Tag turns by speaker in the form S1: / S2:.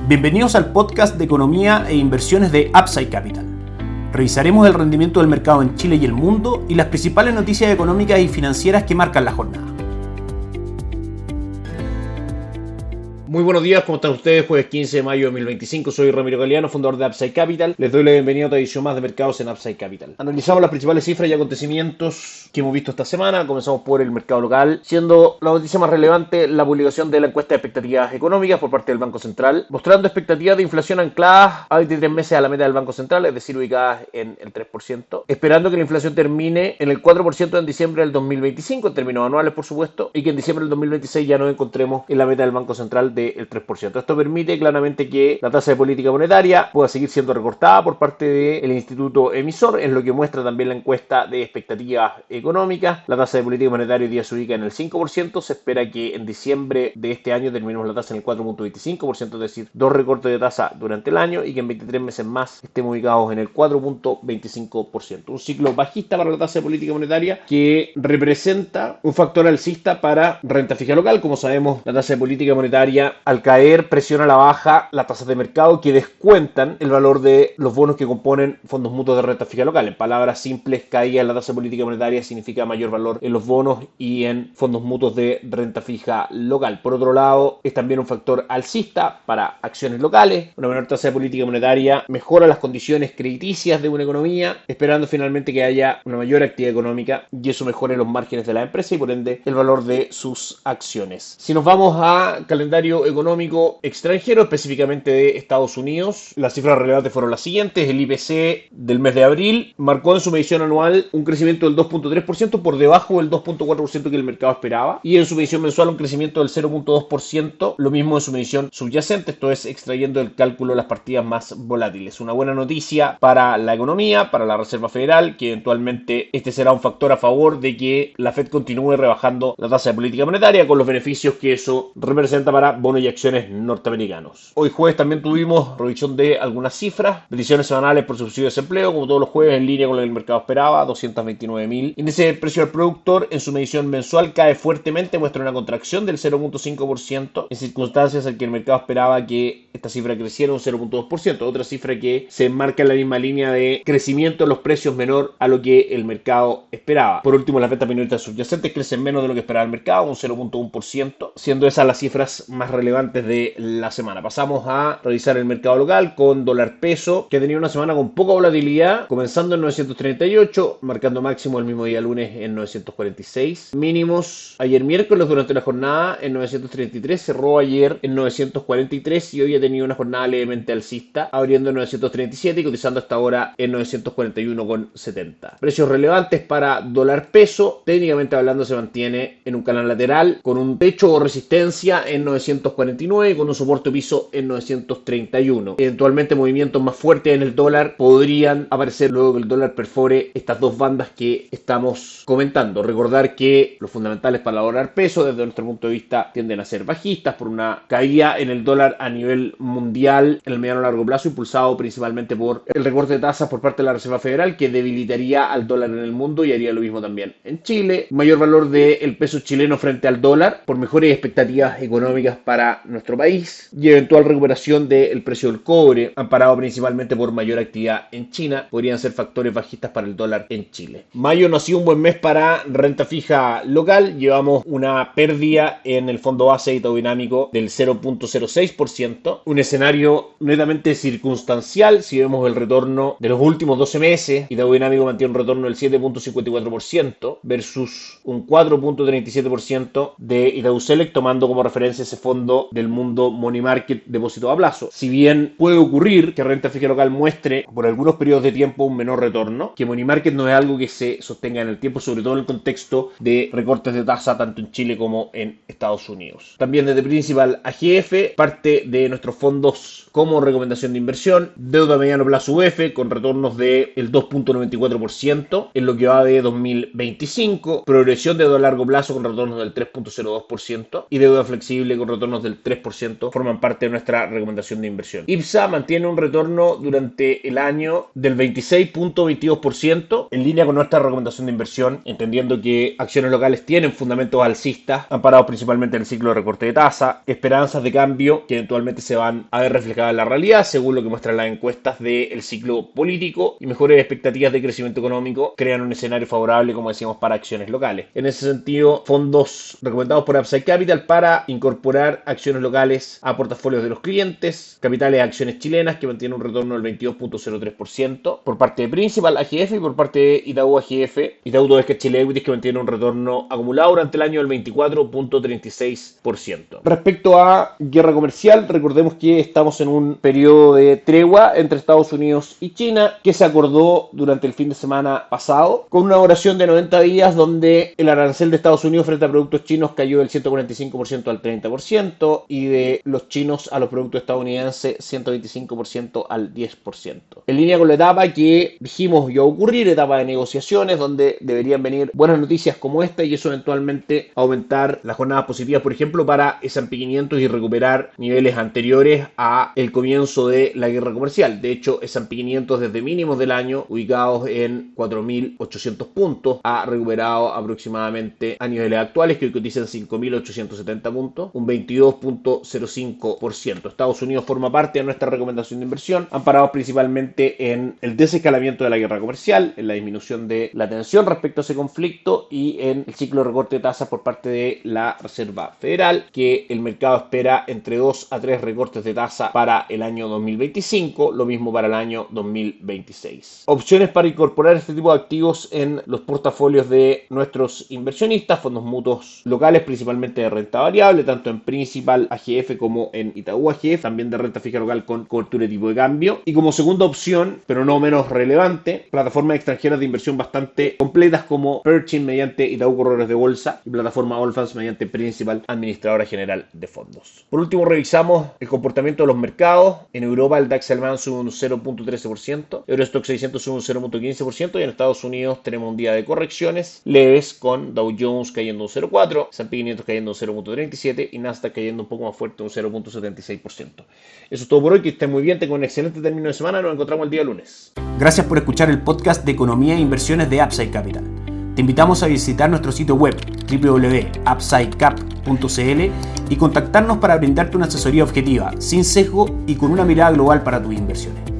S1: Bienvenidos al podcast de economía e inversiones de Upside Capital. Revisaremos el rendimiento del mercado en Chile y el mundo y las principales noticias económicas y financieras que marcan la jornada. Muy buenos días, ¿cómo están ustedes? Jueves 15 de mayo de 2025, soy Ramiro Galeano, fundador de Upside Capital. Les doy la bienvenida a otra edición más de mercados en Upside Capital. Analizamos las principales cifras y acontecimientos que hemos visto esta semana. Comenzamos por el mercado local, siendo la noticia más relevante la publicación de la encuesta de expectativas económicas por parte del Banco Central, mostrando expectativas de inflación ancladas a 23 meses a la meta del Banco Central, es decir, ubicadas en el 3%, esperando que la inflación termine en el 4% en diciembre del 2025, en términos anuales por supuesto, y que en diciembre del 2026 ya nos encontremos en la meta del Banco Central del 3%. Esto permite claramente que la tasa de política monetaria pueda seguir siendo recortada por parte del instituto emisor, es lo que muestra también la encuesta de expectativas económicas. La tasa de política monetaria hoy día se ubica en el 5%, se espera que en diciembre de este año terminemos la tasa en el 4.25%, es decir, dos recortes de tasa durante el año, y que en 23 meses más estemos ubicados en el 4.25%. Un ciclo bajista para la tasa de política monetaria que representa un factor alcista para renta fija local. Como sabemos, la tasa de política monetaria al caer presiona a la baja las tasas de mercado que descuentan el valor de los bonos que componen fondos mutuos de renta fija local. En palabras simples, caída en la tasa de política monetaria significa mayor valor en los bonos y en fondos mutuos de renta fija local. Por otro lado, es también un factor alcista para acciones locales. Una menor tasa de política monetaria mejora las condiciones crediticias de una economía, esperando finalmente que haya una mayor actividad económica y eso mejore los márgenes de la empresa y por ende el valor de sus acciones. Si nos vamos a calendario económico extranjero, específicamente de Estados Unidos, las cifras relevantes fueron las siguientes. El IPC del mes de abril marcó en su medición anual un crecimiento del 2.3%, por debajo del 2.4% que el mercado esperaba, y en su medición mensual un crecimiento del 0.2%, lo mismo en su medición subyacente, esto es extrayendo del cálculo las partidas más volátiles. Una buena noticia para la economía, para la Reserva Federal, que eventualmente este será un factor a favor de que la Fed continúe rebajando la tasa de política monetaria, con los beneficios que eso representa para bonos y acciones norteamericanos. Hoy jueves también tuvimos revisión de algunas cifras, peticiones semanales por subsidio de desempleo, como todos los jueves, en línea con lo que el mercado esperaba, 229.000. Índice de precio al productor en su medición mensual cae fuertemente, muestra una contracción del 0.5%, en circunstancias en que el mercado esperaba que esta cifra creciera un 0.2%, otra cifra que se enmarca en la misma línea de crecimiento de los precios menor a lo que el mercado esperaba. Por último, las ventas minoristas subyacentes crecen menos de lo que esperaba el mercado, un 0.1%, siendo esas las cifras más relevantes de la semana. Pasamos a revisar el mercado local con dólar peso, que ha tenido una semana con poca volatilidad, comenzando en 938, marcando máximo el mismo día lunes en 946, mínimos ayer miércoles durante la jornada en 933, cerró ayer en 943 y hoy ha tenido una jornada levemente alcista, abriendo en 937 y cotizando hasta ahora en 941,70. Precios relevantes para dólar peso, técnicamente hablando se mantiene en un canal lateral con un techo o resistencia en 949, con un soporte piso en 931. Eventualmente movimientos más fuertes en el dólar podrían aparecer luego que el dólar perfore estas dos bandas que estamos comentando. Recordar que los fundamentales para el dólar peso desde nuestro punto de vista tienden a ser bajistas por una caída en el dólar a nivel mundial en el mediano a largo plazo, impulsado principalmente por el recorte de tasas por parte de la Reserva Federal, que debilitaría al dólar en el mundo y haría lo mismo también en Chile. Mayor valor del peso chileno frente al dólar por mejores expectativas económicas para nuestro país y eventual recuperación del precio del cobre, amparado principalmente por mayor actividad en China, podrían ser factores bajistas para el dólar en Chile. Mayo no ha sido un buen mes para renta fija local, llevamos una pérdida en el fondo base Itaú Dinámico del 0.06%, un escenario netamente circunstancial. Si vemos el retorno de los últimos 12 meses, Itaú Dinámico mantiene un retorno del 7.54% versus un 4.37% de Itaú Select, tomando como referencia ese fondo del mundo money market, depósito a plazo. Si bien puede ocurrir que renta fija local muestre por algunos periodos de tiempo un menor retorno, que money market no es algo que se sostenga en el tiempo, sobre todo en el contexto de recortes de tasa tanto en Chile como en Estados Unidos. También desde Principal AGF, parte de nuestros fondos como recomendación de inversión, deuda a mediano plazo UF con retornos del 2.94% en lo que va de 2025, progresión de deuda a largo plazo con retornos del 3.02% y deuda flexible con retornos retornos del 3% forman parte de nuestra recomendación de inversión. IPSA mantiene un retorno durante el año del 26.22%, en línea con nuestra recomendación de inversión, entendiendo que acciones locales tienen fundamentos alcistas, amparados principalmente en el ciclo de recorte de tasa, esperanzas de cambio que eventualmente se van a ver reflejadas en la realidad, según lo que muestran las encuestas del ciclo político, y mejores expectativas de crecimiento económico crean un escenario favorable, como decíamos, para acciones locales. En ese sentido, fondos recomendados por Upside Capital para incorporar acciones locales a portafolios de los clientes, capitales de acciones chilenas que mantienen un retorno del 22.03% por parte de Principal AGF y por parte de Itaú AGF, Itaú Toesca Chile Equities, que mantiene un retorno acumulado durante el año del 24.36%. Respecto a guerra comercial, recordemos que estamos en un periodo de tregua entre Estados Unidos y China que se acordó durante el fin de semana pasado, con una duración de 90 días donde el arancel de Estados Unidos frente a productos chinos cayó del 145% al 30% y de los chinos a los productos estadounidenses 125% al 10%. En línea con la etapa que dijimos iba a ocurrir, etapa de negociaciones donde deberían venir buenas noticias como esta y eso eventualmente aumentar las jornadas positivas, por ejemplo, para S&P 500 y recuperar niveles anteriores a el comienzo de la guerra comercial. De hecho, S&P 500 desde mínimos del año, ubicados en 4.800 puntos, ha recuperado aproximadamente a niveles actuales que hoy cotizan 5.870 puntos, un 22.05%. Estados Unidos forma parte de nuestra recomendación de inversión, amparados principalmente en el desescalamiento de la guerra comercial, en la disminución de la tensión respecto a ese conflicto y en el ciclo de recorte de tasas por parte de la Reserva Federal, que el mercado espera entre 2 a 3 recortes de tasa para el año 2025, lo mismo para el año 2026. Opciones para incorporar este tipo de activos en los portafolios de nuestros inversionistas, fondos mutuos locales, principalmente de renta variable, tanto en Principal AGF como en Itaú AGF, también de renta fija local con cobertura de tipo de cambio. Y como segunda opción, pero no menos relevante, plataformas extranjeras de inversión bastante completas como Pershing mediante Itaú Corredores de Bolsa y plataforma Allfunds mediante Principal, administradora general de fondos. Por último, revisamos el comportamiento de los mercados. En Europa el DAX alemán sube un 0.13%, Eurostoxx 600 sube un 0.15% y en Estados Unidos tenemos un día de correcciones leves con Dow Jones cayendo un 0.4%, S&P 500 cayendo un 0.37% y Nasdaq cayendo un poco más fuerte un 0.76%. Eso es todo por hoy, que estén muy bien, tengan un excelente término de semana, nos encontramos el día lunes.
S2: Gracias por escuchar el podcast de Economía e Inversiones de Upside Capital. Te invitamos a visitar nuestro sitio web www.upsidecap.cl y contactarnos para brindarte una asesoría objetiva, sin sesgo y con una mirada global para tus inversiones.